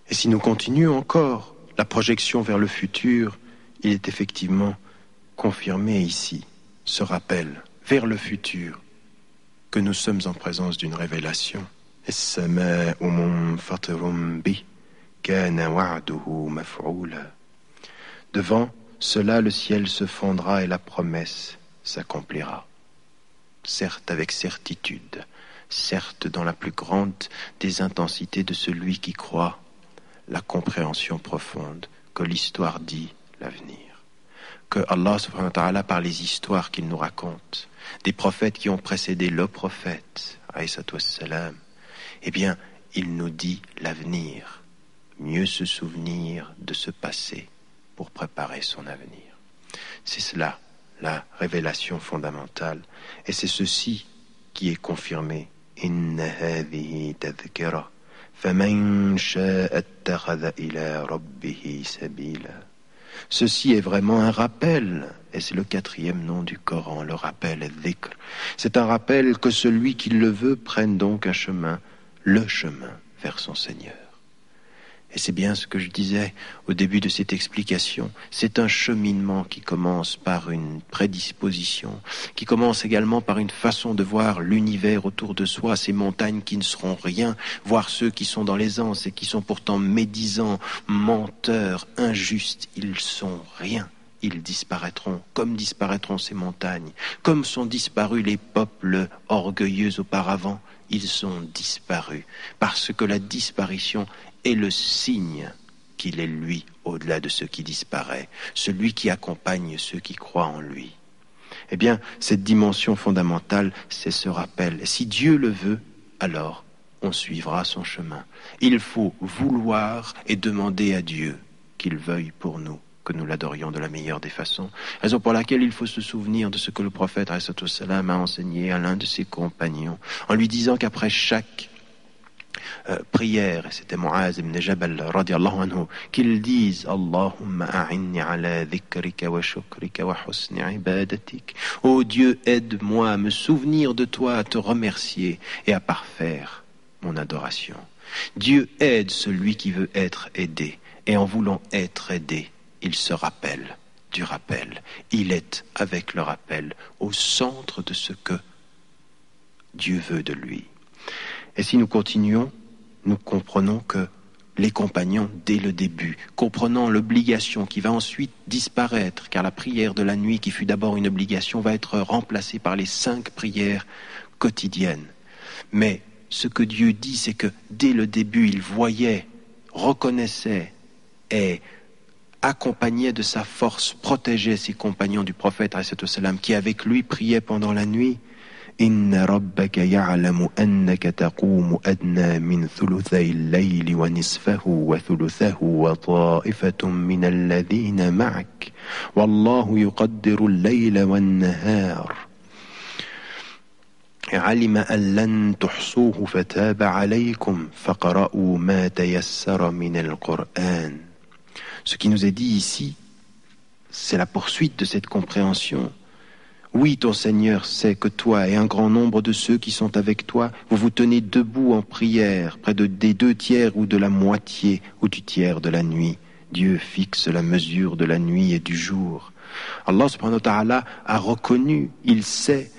Et si nous continuons encore la projection vers le futur, il est effectivement confirmé ici, ce rappel vers le futur, que nous sommes en présence d'une révélation. As-samā'u munfatirun bih, kāna wa'duhu maf'ūla. Devant cela, le ciel se fondra et la promesse s'accomplira. Certes avec certitude, certes dans la plus grande des intensités de celui qui croit, la compréhension profonde que l'histoire dit l'avenir. Que Allah subhanahu wa ta'ala, par les histoires qu'il nous raconte, des prophètes qui ont précédé le prophète, alayhi salam, eh bien, il nous dit l'avenir. Mieux se souvenir de ce passé pour préparer son avenir. C'est cela, la révélation fondamentale. Et c'est ceci qui est confirmé. Inna hadhihi tadhkira, faman sha'a ittakhadha ila rabbihi sabila. Ceci est vraiment un rappel, et c'est le 4e nom du Coran, le rappel al-dhikr. C'est un rappel que celui qui le veut prenne donc un chemin, le chemin vers son Seigneur. Et c'est bien ce que je disais au début de cette explication. C'est un cheminement qui commence par une prédisposition, qui commence également par une façon de voir l'univers autour de soi, ces montagnes qui ne seront rien, voir ceux qui sont dans l'aisance et qui sont pourtant médisants, menteurs, injustes, ils sont rien. Ils disparaîtront, comme disparaîtront ces montagnes, comme sont disparus les peuples orgueilleux auparavant, ils sont disparus, parce que la disparition est le signe qu'il est lui, au-delà de ce qui disparaît, celui qui accompagne ceux qui croient en lui. Eh bien, cette dimension fondamentale, c'est ce rappel. Si Dieu le veut, alors on suivra son chemin. Il faut vouloir et demander à Dieu qu'il veuille pour nous que nous l'adorions de la meilleure des façons. Raison pour laquelle il faut se souvenir de ce que le prophète alayhi salam a enseigné à l'un de ses compagnons, en lui disant qu'après chaque prière, et c'était Mu'az ibn Jabal radiyallahu anhu, qu'ils disent Allahumma a'inni ala dhikrika wa shukrika wa husni ibadatik. Ô Dieu, aide-moi à me souvenir de toi, à te remercier et à parfaire mon adoration. Dieu aide celui qui veut être aidé, et en voulant être aidé, il se rappelle du rappel. Il est, avec le rappel, au centre de ce que Dieu veut de lui. Et si nous continuons, nous comprenons que les compagnons, dès le début, comprenant l'obligation qui va ensuite disparaître, car la prière de la nuit, qui fut d'abord une obligation, va être remplacée par les 5 prières quotidiennes. Mais ce que Dieu dit, c'est que dès le début, il voyait, reconnaissait et accompagnait de sa force, protégeait ses compagnons du prophète alayhi salam, qui avec lui priaient pendant la nuit. Inna rabbaka ya'lamu annaka taqumu adna min thuluthay al-layli wa nisfahu wa thuluthahu wa ta'ifatun min alladhina ma'ak wallahu yuqaddiru al-layla wan-nahar علم أن لن تحصوه فتاب عليكم فقرأوا ما تيسر من القرآن. Ce qui nous est dit ici, c'est la poursuite de cette compréhension. Oui, ton Seigneur sait que toi et un grand nombre de ceux qui sont avec toi, vous vous tenez debout en prière, près des 2 tiers ou de la moitié ou du tiers de la nuit. Dieu fixe la mesure de la nuit et du jour. Allah subhanahu wa ta'ala a reconnu, il sait,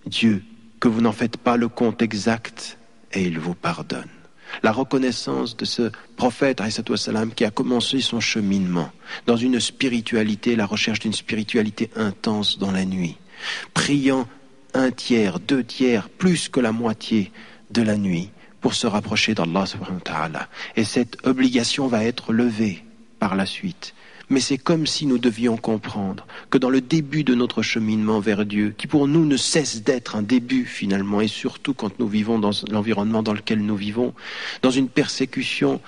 Dieu, que vous n'en faites pas le compte exact et il vous pardonne. La reconnaissance de ce prophète alayhi salam qui a commencé son cheminement dans une spiritualité, la recherche d'une spiritualité intense dans la nuit, priant 1 tiers, 2 tiers, plus que la moitié de la nuit pour se rapprocher d'Allah subhanahu wa ta'ala. Et cette obligation va être levée par la suite. Mais c'est comme si nous devions comprendre que dans le début de notre cheminement vers Dieu, qui pour nous ne cesse d'être un début finalement, et surtout quand nous vivons dans l'environnement dans lequel nous vivons, dans une persécution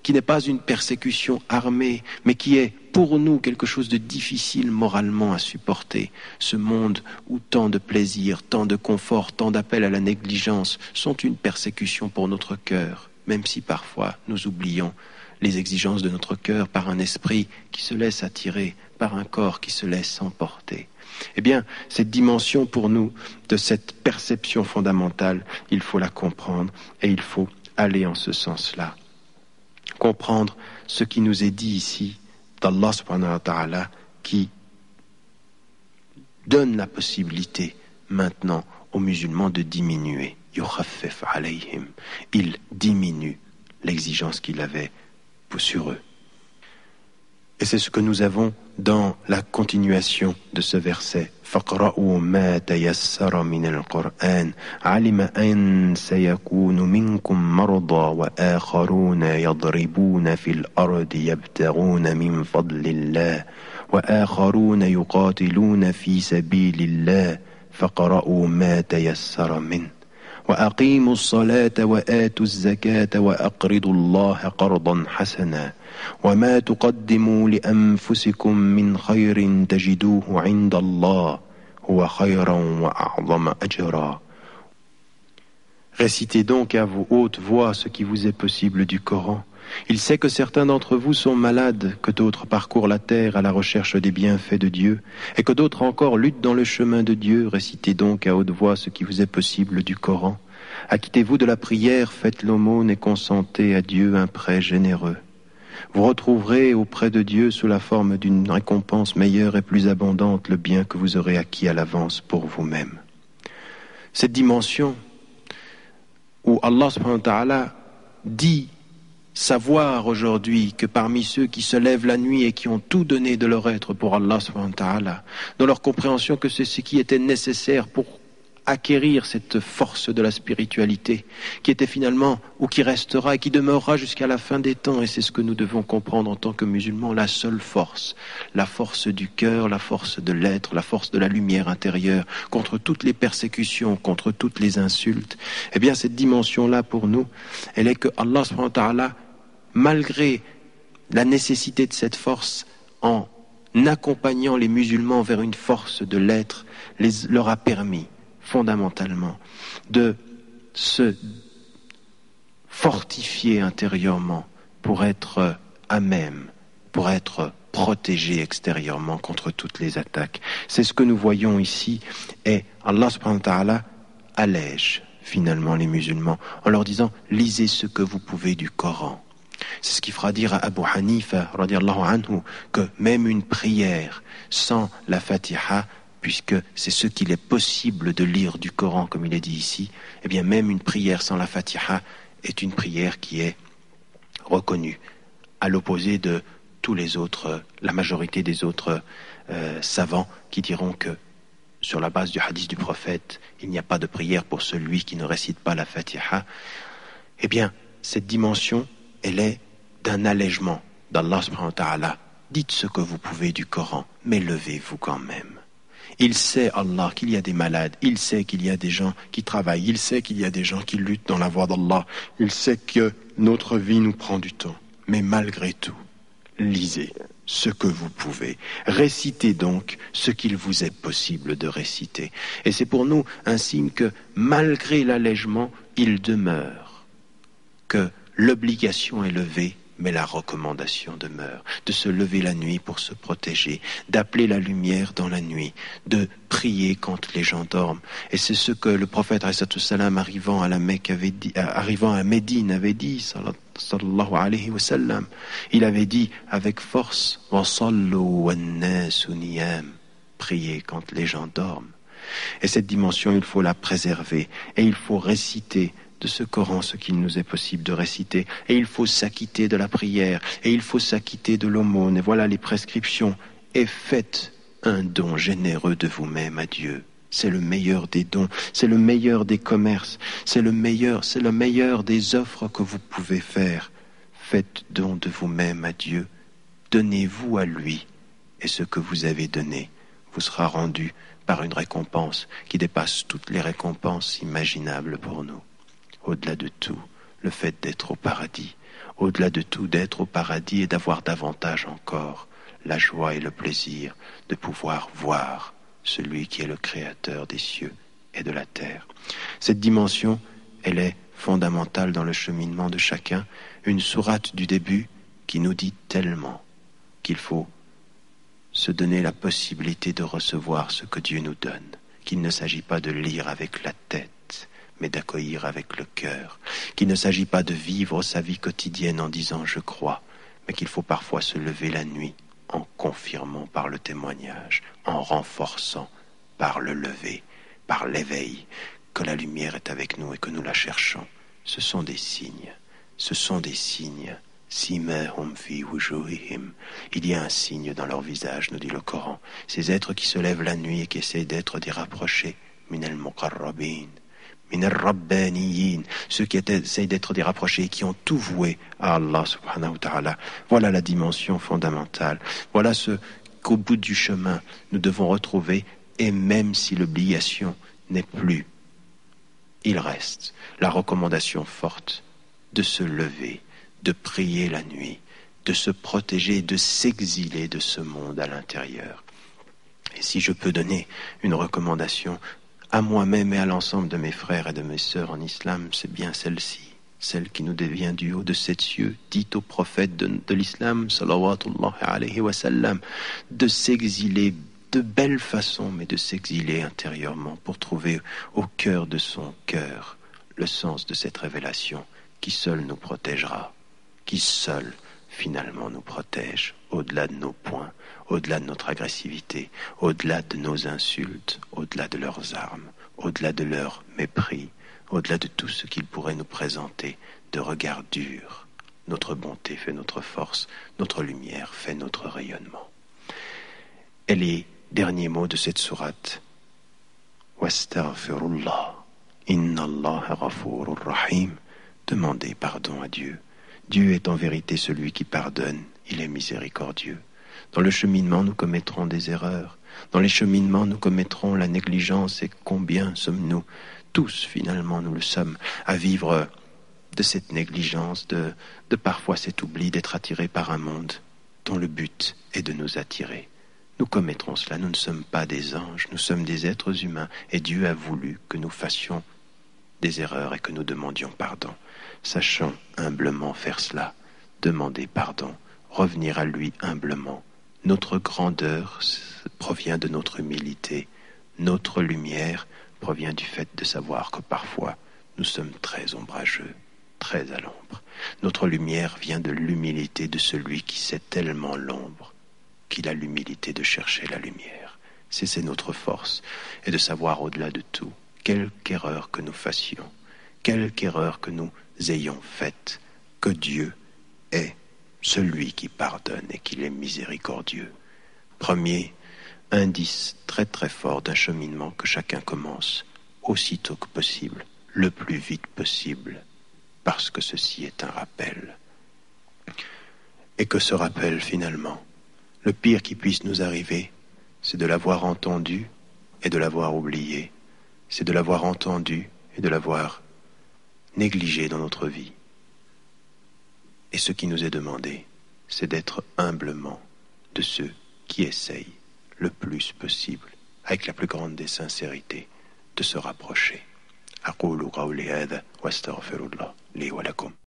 qui n'est pas une persécution armée, mais qui est pour nous quelque chose de difficile moralement à supporter. Ce monde où tant de plaisir, tant de confort, tant d'appels à la négligence sont une persécution pour notre cœur, même si parfois nous oublions les exigences de notre cœur par un esprit qui se laisse attirer, par un corps qui se laisse emporter. Eh bien, cette dimension pour nous de cette perception fondamentale, il faut la comprendre et il faut aller en ce sens-là. comprendre ce qui nous est dit ici d'Allah subhanahu wa ta'ala, qui donne la possibilité maintenant aux musulmans de diminuer. Yukhaffif alayhim. Il diminue l'exigence qu'il avait sur eux. Et c'est ce que nous avons dans la continuation de ce verset. فَقْرَأُوا مَا تَيَسَّرَ مِنَ الْقُرْآنِ عَلِمَ أَنْ سَيَكُونُ مِنْكُمْ مَرْضَى وَآخَرُونَ يَضْرِبُونَ فِي الْأَرْضِ يَبْتَغُونَ مِنْ فَضْلِ اللَّهِ وآخرون يقاتلون في سبيل الله فقرأوا ما تيسر منه وأقيموا الصلاة وآتوا الزكاة وأقرضوا الله قرضا حسنا وما تقدموا لأنفسكم من خير تجدوه عند الله هو خيرا وأعظم أجرا. Récitez donc à vous haute voix ce qui vous est possible du Coran. Il sait que certains d'entre vous sont malades, que d'autres parcourent la terre à la recherche des bienfaits de Dieu, et que d'autres encore luttent dans le chemin de Dieu. Récitez donc à haute voix ce qui vous est possible du Coran. Acquittez-vous de la prière, faites l'aumône et consentez à Dieu un prêt généreux. Vous retrouverez auprès de Dieu sous la forme d'une récompense meilleure et plus abondante le bien que vous aurez acquis à l'avance pour vous-même. Cette dimension où Allah subhanahu wa ta'ala dit savoir aujourd'hui que parmi ceux qui se lèvent la nuit et qui ont tout donné de leur être pour Allah subhanahu wa ta'ala, dans leur compréhension que c'est ce qui était nécessaire pour acquérir cette force de la spiritualité, qui était finalement, ou qui restera et qui demeurera jusqu'à la fin des temps, et c'est ce que nous devons comprendre en tant que musulmans, la seule force, la force du cœur, la force de l'être, la force de la lumière intérieure, contre toutes les persécutions, contre toutes les insultes. Eh bien, cette dimension-là, pour nous, elle est que Allah subhanahu wa ta'ala, malgré la nécessité de cette force, en accompagnant les musulmans vers une force de l'être, leur a permis fondamentalement de se fortifier intérieurement pour être à même, pour être protégé extérieurement contre toutes les attaques. C'est ce que nous voyons ici, et Allah subhanahu wa ta'ala allège finalement les musulmans en leur disant « lisez ce que vous pouvez du Coran ». C'est ce qui fera dire à Abu Hanifa radiyallahu anhu que même une prière sans la Fatiha, puisque c'est ce qu'il est possible de lire du Coran, comme il est dit ici, eh bien même une prière sans la Fatiha est une prière qui est reconnue, à l'opposé de tous les autres, la majorité des autres savants qui diront que, sur la base du hadith du prophète, il n'y a pas de prière pour celui qui ne récite pas la Fatiha. Eh bien, cette dimension, elle est d'un allègement d'Allah subhanahu wa ta'ala. Dites ce que vous pouvez du Coran, mais levez-vous quand même. Il sait, Allah, qu'il y a des malades. Il sait qu'il y a des gens qui travaillent. Il sait qu'il y a des gens qui luttent dans la voie d'Allah. Il sait que notre vie nous prend du temps. Mais malgré tout, lisez ce que vous pouvez. Récitez donc ce qu'il vous est possible de réciter. Et c'est pour nous un signe que, malgré l'allègement, il demeure. Que l'obligation est levée, mais la recommandation demeure, de se lever la nuit pour se protéger, d'appeler la lumière dans la nuit, de prier quand les gens dorment. Et c'est ce que le prophète salam, arrivant à la Mecque arrivant à Médine avait dit, sallallahu alayhi wa sallam. Il avait dit avec force, wa sallu wan-nasu niyam, priez quand les gens dorment. Et cette dimension, il faut la préserver, et il faut réciter de ce Coran ce qu'il nous est possible de réciter, et il faut s'acquitter de la prière, et il faut s'acquitter de l'aumône, et voilà les prescriptions. Et faites un don généreux de vous-même à Dieu. C'est le meilleur des dons, c'est le meilleur des commerces, c'est le meilleur des offres que vous pouvez faire. Faites don de vous-même à Dieu, donnez-vous à lui, et ce que vous avez donné vous sera rendu par une récompense qui dépasse toutes les récompenses imaginables pour nous. Au-delà de tout, le fait d'être au paradis, au-delà de tout d'être au paradis et d'avoir davantage encore la joie et le plaisir de pouvoir voir celui qui est le créateur des cieux et de la terre. Cette dimension, elle est fondamentale dans le cheminement de chacun, une sourate du début qui nous dit tellement qu'il faut se donner la possibilité de recevoir ce que Dieu nous donne, qu'il ne s'agit pas de lire avec la tête, mais d'accueillir avec le cœur, qu'il ne s'agit pas de vivre sa vie quotidienne en disant « je crois », mais qu'il faut parfois se lever la nuit en confirmant par le témoignage, en renforçant par le lever, par l'éveil, que la lumière est avec nous et que nous la cherchons. Ce sont des signes, ce sont des signes. Simahum fi wujuhihim. Il y a un signe dans leur visage, nous dit le Coran. Ces êtres qui se lèvent la nuit et qui essaient d'être des rapprochés, minal muqarrabin, minal rabbaniyin, ceux qui essayent d'être des rapprochés et qui ont tout voué à Allah subhanahu wa ta'ala. Voilà la dimension fondamentale. Voilà ce qu'au bout du chemin, nous devons retrouver, et même si l'obligation n'est plus, il reste la recommandation forte de se lever, de prier la nuit, de se protéger, de s'exiler de ce monde à l'intérieur. Et si je peux donner une recommandation à moi-même et à l'ensemble de mes frères et de mes sœurs en islam, c'est bien celle-ci, celle qui nous devient du haut de sept cieux, dit au prophète de l'islam, salawatullah alayhi wa sallam, de s'exiler de belle façon, mais de s'exiler intérieurement pour trouver au cœur de son cœur le sens de cette révélation qui seule nous protégera, qui seul, finalement, nous protège, au-delà de nos poings, au-delà de notre agressivité, au-delà de nos insultes, au-delà de leurs armes, au-delà de leur mépris, au-delà de tout ce qu'ils pourraient nous présenter de regards durs. Notre bonté fait notre force, notre lumière fait notre rayonnement. Et les derniers mots de cette sourate, « Wastaghfirullah, inna Allah ghafurur rahim » Demandez pardon à Dieu. Dieu est en vérité celui qui pardonne, il est miséricordieux. Dans le cheminement, nous commettrons des erreurs. Dans les cheminements, nous commettrons la négligence. Et combien sommes-nous, tous finalement, nous le sommes, à vivre de cette négligence, de parfois cet oubli d'être attirés par un monde dont le but est de nous attirer. Nous commettrons cela, nous ne sommes pas des anges, nous sommes des êtres humains. Et Dieu a voulu que nous fassions des erreurs et que nous demandions pardon. Sachons humblement faire cela, demander pardon, revenir à lui humblement. Notre grandeur provient de notre humilité, notre lumière provient du fait de savoir que parfois nous sommes très ombrageux, très à l'ombre. Notre lumière vient de l'humilité de celui qui sait tellement l'ombre qu'il a l'humilité de chercher la lumière. C'est notre force, et de savoir au-delà de tout, quelque erreur que nous fassions, quelque erreur que nous ayons faite, que Dieu est celui qui pardonne et qu'il est miséricordieux. Premier indice très très fort d'un cheminement que chacun commence aussitôt que possible, le plus vite possible, parce que ceci est un rappel. Et que ce rappel, finalement, le pire qui puisse nous arriver, c'est de l'avoir entendu et de l'avoir oublié. C'est de l'avoir entendu et de l'avoir négligé dans notre vie. Et ce qui nous est demandé, c'est d'être humblement de ceux qui essayent le plus possible, avec la plus grande des sincérités, de se rapprocher. أقول قولي هذا وأستغفر الله لي ولكم.